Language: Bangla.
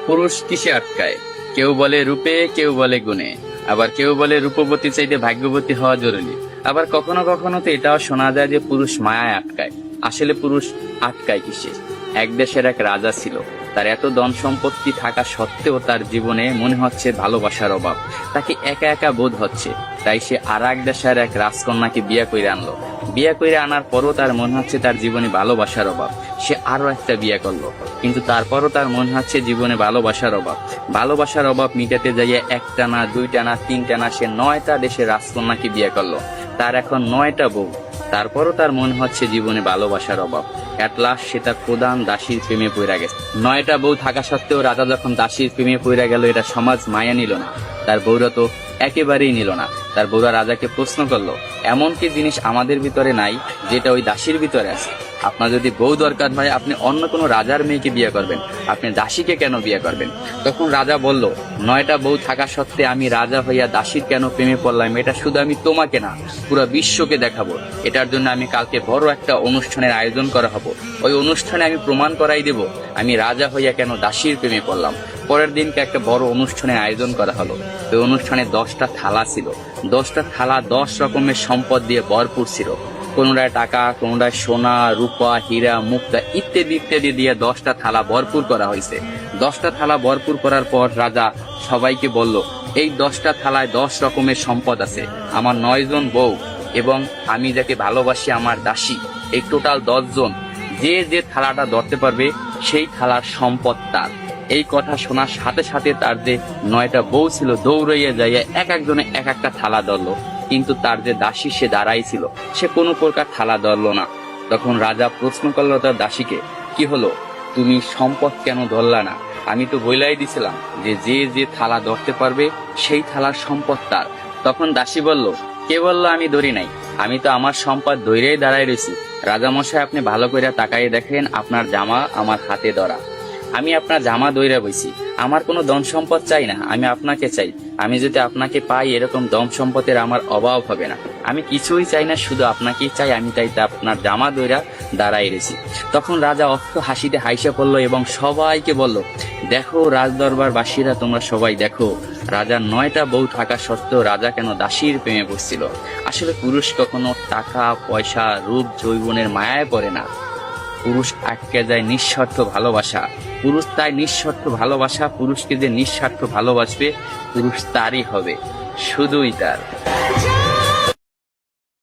পুরুষ কিসে আটকায়? কেউ বলে রূপে, কেউ বলে গুণে, আবার কেউ বলে রূপবতী চাইতে ভাগ্যবতী হওয়া জরুরি। আবার কখনো কখনো তো এটাও শোনা যায় যে পুরুষ মায়ায় আটকায়। আসলে পুরুষ আটকায় কিসে? এক দেশের এক রাজা ছিল। তার এত ধন সম্পত্তি থাকা সত্ত্বেও তার জীবনে মনে হচ্ছে ভালোবাসার অভাব। তাকে একা একা বোধ হচ্ছে। তাই সে আর এক দেশের এক রাজকন্যাকে বিয়ে করে আনলো। বিয়ে করে আনার পরও তার মনে হচ্ছে তার জীবনে ভালোবাসার অভাব। সে আরো একটা বিয়ে করলো, কিন্তু তারপরও তার মনে হচ্ছে জীবনে ভালোবাসার অভাব। ভালোবাসার অভাব মিটাতে যাইয়ে একটা না, দুইটা না, তিনটা না, সে 9টা দেশের রাজকন্যাকে বিয়ে করলো। তার এখন 9টা বউ। তারপরও তার মনে হচ্ছে জীবনে ভালোবাসার অভাব। এট লাস্ট সে তার প্রধান দাসীর প্রেমে পড়ে গেছে। 9টা বউ থাকা সত্ত্বেও রাজা যখন দাসীর প্রেমে পড়ে গেল, এটা সমাজ মায়া নিল না। তার বউরা তো একেবারেই নিল না। তার বউরা রাজাকে প্রশ্ন করলো, এমন কি জিনিস আমাদের ভিতরে নাই যেটা ওই দাসীর ভিতরে আছে? আপনার যদি বউ দরকার হয়, আপনি অন্য কোনো রাজার মেয়েকে বিয়ে করবেন, আপনি দাসীকে কেন বিয়ে করবেন? তখন রাজা বলল, 9টা বউ থাকা সত্ত্বে আমি রাজা হইয়া দাসীর কেন প্রেমে পড়লাম, এটা শুধু আমি তোমাকে না, পুরো বিশ্বকে দেখাবো। এটার জন্য আমি কালকে বড় একটা অনুষ্ঠানের আয়োজন করা হবো। ওই অনুষ্ঠানে আমি প্রমাণ করাই দেব আমি রাজা হইয়া কেন দাসীর প্রেমে পড়লাম। পরের দিনকে একটা বড় অনুষ্ঠানের আয়োজন করা হলো। ওই অনুষ্ঠানে 10টা থালা ছিল। 10টা থালা 10 রকমের সম্পদ দিয়ে ভরপুর ছিল। কোনোটায় টাকা, কোনোটায় সোনা, রূপা, হীরা, মুক্তা ইত্যাদি ইত্যাদি দিয়ে 10টা থালা ভরপুর করা হয়েছে। 10টা থালা ভরপুর করার পর রাজা সবাইকে বলল, এই 10টা থালায় 10 রকমের সম্পদ আছে। আমার 9 জন বউ এবং আমি যাকে ভালোবাসি আমার দাসী, এই টোটাল 10 জন, যে যে থালাটা ধরতে পারবে সেই থালার সম্পদ তার। এই কথা শোনার সাথে সাথে তার যে 9টা বউ ছিল দৌড়াইয়া যাইয়া এক একজনে এক একটা থালা ধরলো, কিন্তু তার যে দাসী সে দাঁড়াই ছিল, সে কোনো প্রকার থালা ধরলো না। তখন রাজা প্রশ্ন করলো তার দাসীকে, কি হলো, তুমি সম্পদ কেন ধরলা না? আমি তো বইলাই দিছিলাম যে যে যে থালা ধরতে পারবে সেই থালার সম্পদ তার। তখন দাসী বলল, কে বললো আমি ধরি নাই? আমি তো আমার সম্পদ ধইরেই দাঁড়াই রয়েছি। রাজামশাই, আপনি ভালো করে তাকাই দেখেন, আপনার জামা আমার হাতে ধরা। আমি আপনার জামা দইরা বইছি। আমার কোনো ধন সম্পদ চাই না, আমি আপনাকে চাই। আমি যদি আপনাকে পাই, এরকম ধন সম্পদের আমার অভাব হবে না। আমি কিছুই চাই না, শুধু আপনাকেই চাই। আমি তাই আপনার জামা দইরা দাঁড়াই রয়েছি। তখন রাজা অস্ত হাসিতে হাইসা পড়লো এবং সবাইকে বলল, দেখো রাজদরবারবাসীরা, তোমরা সবাই দেখো, রাজার 9টা বউ থাকা সত্ত্বেও রাজা কেন দাসীর প্রেমে পড়ছিল। আসলে পুরুষ কখনো টাকা, পয়সা, রূপ, যৌবনের মায়ায় পড়ে না। পুরুষ আটকে যায় নিঃস্বার্থ ভালোবাসা। পুরুষ তাই নিঃস্বার্থ ভালোবাসা। পুরুষকে যে নিঃস্বার্থ ভালোবাসবে, পুরুষ তারই হবে, শুধুই তার।